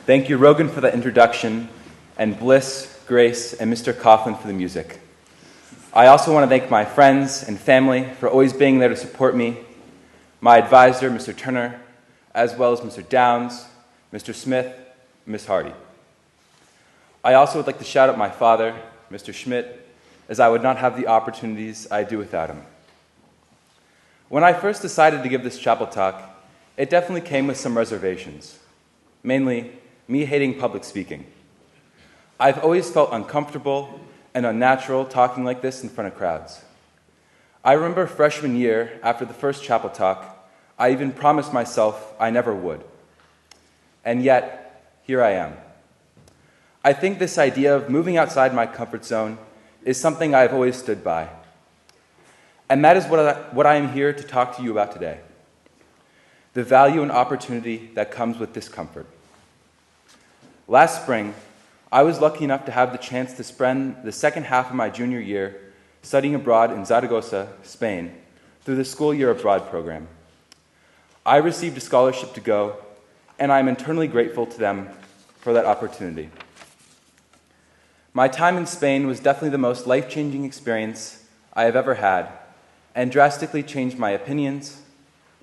Thank you, Rogan, for the introduction, and Bliss, Grace, and Mr. Coughlin for the music. I also want to thank my friends and family for always being there to support me, my advisor, Mr. Turner, as well as Mr. Downs, Mr. Smith, and Ms. Hardy. I also would like to shout out my father, Mr. Schmitt, as I would not have the opportunities I do without him. When I first decided to give this chapel talk, it definitely came with some reservations, mainly me hating public speaking. I've always felt uncomfortable and unnatural talking like this in front of crowds. I remember freshman year, after the first chapel talk, I even promised myself I never would. And yet, here I am. I think this idea of moving outside my comfort zone is something I have always stood by. And that is what I am here to talk to you about today. The value and opportunity that comes with discomfort. Last spring, I was lucky enough to have the chance to spend the second half of my junior year studying abroad in Zaragoza, Spain, through the School Year Abroad program. I received a scholarship to go, and I am eternally grateful to them for that opportunity. My time in Spain was definitely the most life-changing experience I have ever had, and drastically changed my opinions,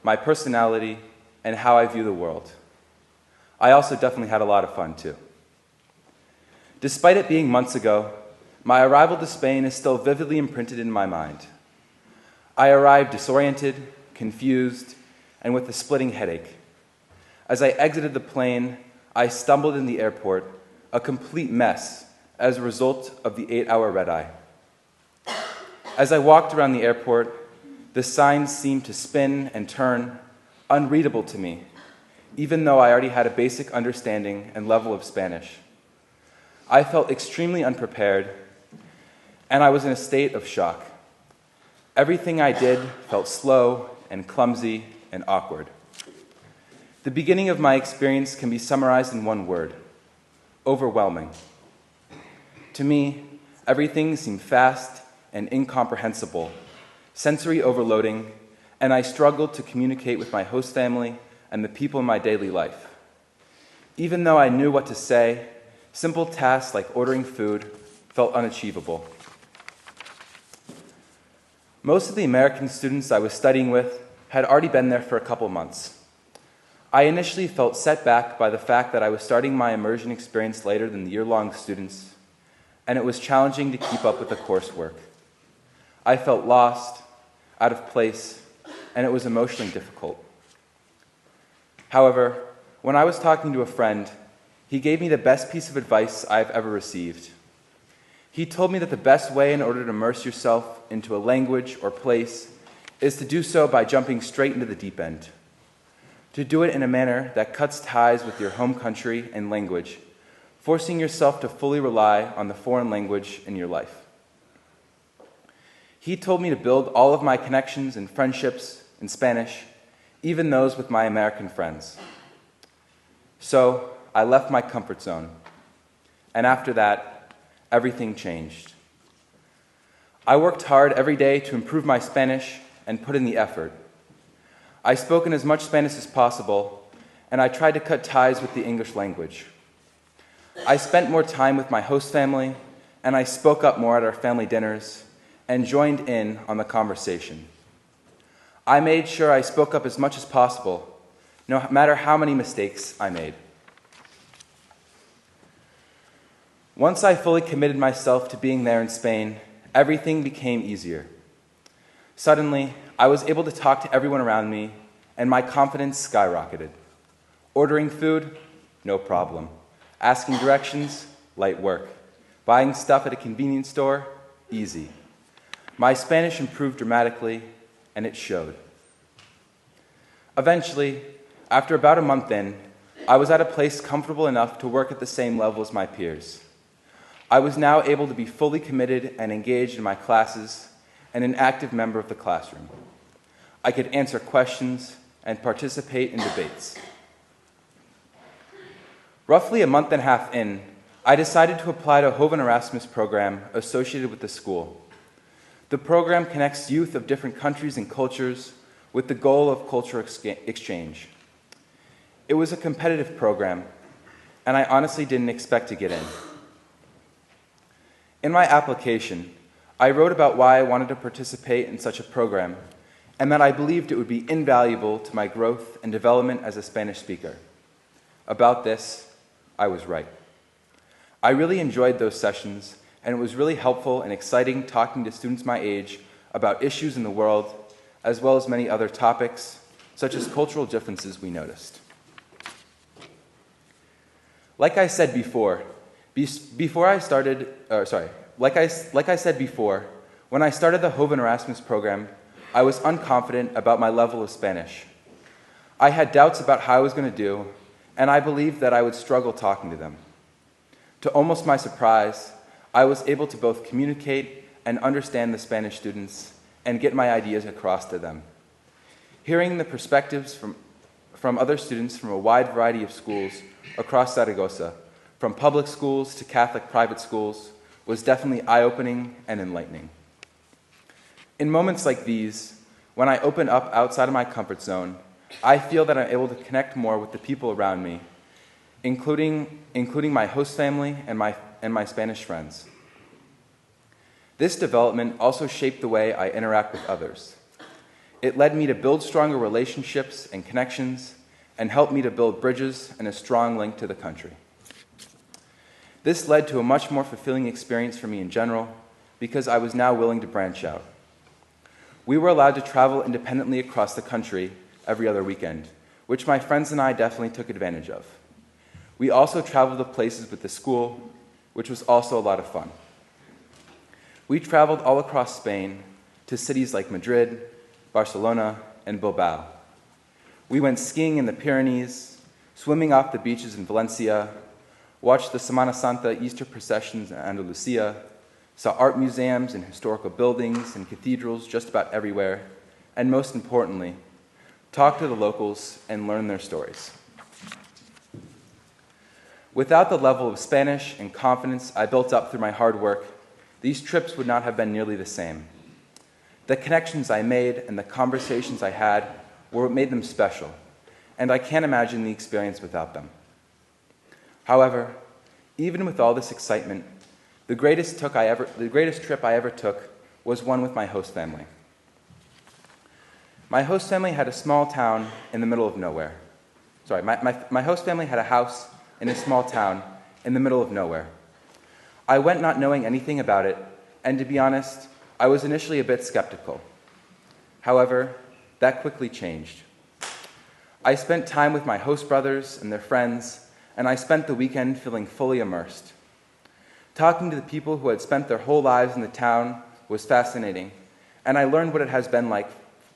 my personality, and how I view the world. I also definitely had a lot of fun, too. Despite it being months ago, my arrival to Spain is still vividly imprinted in my mind. I arrived disoriented, confused, and with a splitting headache. As I exited the plane, I stumbled in the airport, a complete mess as a result of the 8-hour red-eye. As I walked around the airport, the signs seemed to spin and turn, unreadable to me, even though I already had a basic understanding and level of Spanish. I felt extremely unprepared, and I was in a state of shock. Everything I did felt slow and clumsy and awkward. The beginning of my experience can be summarized in one word: overwhelming. To me, everything seemed fast and incomprehensible, sensory overloading, and I struggled to communicate with my host family and the people in my daily life. Even though I knew what to say, simple tasks like ordering food felt unachievable. Most of the American students I was studying with had already been there for a couple months. I initially felt set back by the fact that I was starting my immersion experience later than the year-long students, and it was challenging to keep up with the coursework. I felt lost, out of place, and it was emotionally difficult. However, when I was talking to a friend, he gave me the best piece of advice I've ever received. He told me that the best way in order to immerse yourself into a language or place is to do so by jumping straight into the deep end. To do it in a manner that cuts ties with your home country and language, forcing yourself to fully rely on the foreign language in your life. He told me to build all of my connections and friendships in Spanish, even those with my American friends. So I left my comfort zone, and after that, everything changed. I worked hard every day to improve my Spanish and put in the effort. I spoke in as much Spanish as possible, and I tried to cut ties with the English language. I spent more time with my host family, and I spoke up more at our family dinners and joined in on the conversation. I made sure I spoke up as much as possible, no matter how many mistakes I made. Once I fully committed myself to being there in Spain, everything became easier. Suddenly, I was able to talk to everyone around me, and my confidence skyrocketed. Ordering food? No problem. Asking directions? Light work. Buying stuff at a convenience store? Easy. My Spanish improved dramatically, and it showed. Eventually, after about a month in, I was at a place comfortable enough to work at the same level as my peers. I was now able to be fully committed and engaged in my classes and an active member of the classroom. I could answer questions and participate in debates. Roughly a month and a half in, I decided to apply to a Hoven Erasmus program associated with the school. The program connects youth of different countries and cultures with the goal of cultural exchange. It was a competitive program, and I honestly didn't expect to get in. In my application, I wrote about why I wanted to participate in such a program and that I believed it would be invaluable to my growth and development as a Spanish speaker. About this, I was right. I really enjoyed those sessions, and it was really helpful and exciting talking to students my age about issues in the world, as well as many other topics, such as cultural differences we noticed. Like I said before, when I started the Hoven Erasmus program, I was unconfident about my level of Spanish. I had doubts about how I was going to do, and I believed that I would struggle talking to them. To almost my surprise, I was able to both communicate and understand the Spanish students and get my ideas across to them. Hearing the perspectives from other students from a wide variety of schools across Zaragoza, from public schools to Catholic private schools, was definitely eye-opening and enlightening. In moments like these, when I open up outside of my comfort zone, I feel that I'm able to connect more with the people around me, including my host family and my Spanish friends. This development also shaped the way I interact with others. It led me to build stronger relationships and connections and helped me to build bridges and a strong link to the country. This led to a much more fulfilling experience for me in general because I was now willing to branch out. We were allowed to travel independently across the country every other weekend, which my friends and I definitely took advantage of. We also traveled to places with the school, which was also a lot of fun. We traveled all across Spain to cities like Madrid, Barcelona, and Bilbao. We went skiing in the Pyrenees, swimming off the beaches in Valencia, watched the Semana Santa Easter processions in Andalusia, saw art museums and historical buildings and cathedrals just about everywhere, and most importantly, talked to the locals and learned their stories. Without the level of Spanish and confidence I built up through my hard work, these trips would not have been nearly the same. The connections I made and the conversations I had were what made them special, and I can't imagine the experience without them. However, even with all this excitement, the greatest trip I ever took was one with my host family. My host family had a small town in the middle of nowhere. My host family had a house in a small town in the middle of nowhere. I went not knowing anything about it, and to be honest, I was initially a bit skeptical. However, that quickly changed. I spent time with my host brothers and their friends, and I spent the weekend feeling fully immersed. Talking to the people who had spent their whole lives in the town was fascinating, and I learned what it has been like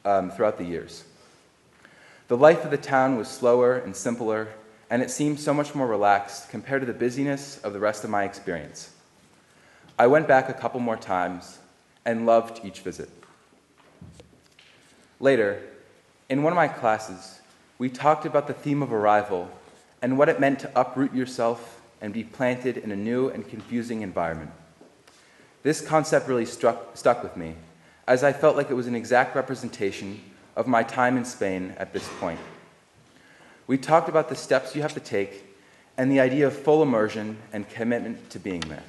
throughout the years. The life of the town was slower and simpler, and it seemed so much more relaxed compared to the busyness of the rest of my experience. I went back a couple more times and loved each visit. Later, in one of my classes, we talked about the theme of arrival and what it meant to uproot yourself and be planted in a new and confusing environment. This concept really stuck with me, as I felt like it was an exact representation of my time in Spain at this point. We talked about the steps you have to take and the idea of full immersion and commitment to being there.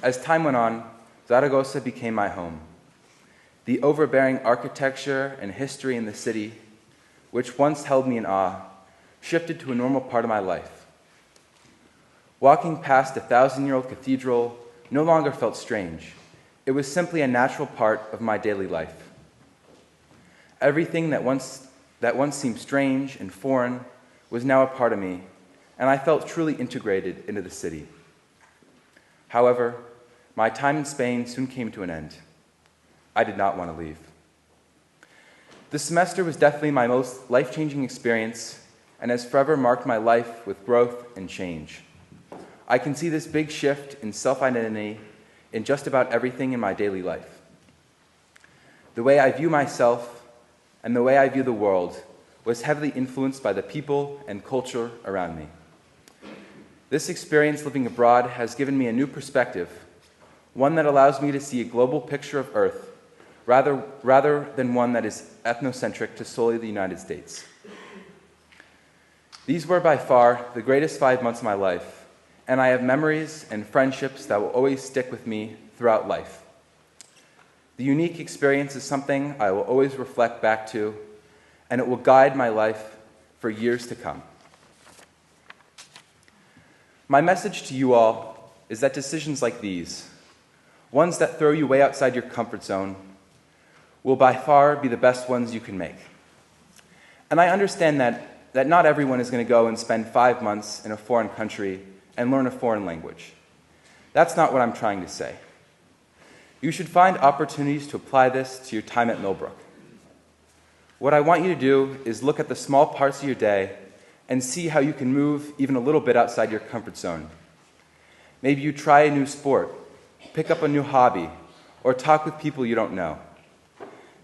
As time went on, Zaragoza became my home. The overbearing architecture and history in the city, which once held me in awe, shifted to a normal part of my life. Walking past a 1,000-year-old cathedral no longer felt strange. It was simply a natural part of my daily life. Everything that once seemed strange and foreign was now a part of me, and I felt truly integrated into the city. However, my time in Spain soon came to an end. I did not want to leave. The semester was definitely my most life-changing experience and has forever marked my life with growth and change. I can see this big shift in self-identity in just about everything in my daily life. The way I view myself and the way I view the world was heavily influenced by the people and culture around me. This experience living abroad has given me a new perspective, one that allows me to see a global picture of Earth rather than one that is ethnocentric to solely the United States. These were by far the greatest 5 months of my life, and I have memories and friendships that will always stick with me throughout life. The unique experience is something I will always reflect back to, and it will guide my life for years to come. My message to you all is that decisions like these, ones that throw you way outside your comfort zone, will by far be the best ones you can make. And I understand that not everyone is going to go and spend 5 months in a foreign country and learn a foreign language. That's not what I'm trying to say. You should find opportunities to apply this to your time at Millbrook. What I want you to do is look at the small parts of your day and see how you can move even a little bit outside your comfort zone. Maybe you try a new sport, pick up a new hobby, or talk with people you don't know.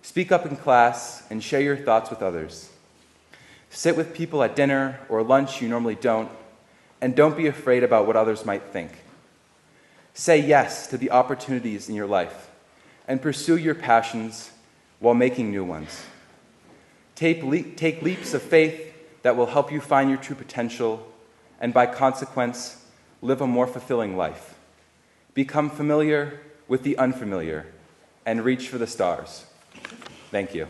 Speak up in class and share your thoughts with others. Sit with people at dinner or lunch you normally don't, and don't be afraid about what others might think. Say yes to the opportunities in your life and pursue your passions while making new ones. Take leaps of faith that will help you find your true potential and, by consequence, live a more fulfilling life. Become familiar with the unfamiliar and reach for the stars. Thank you.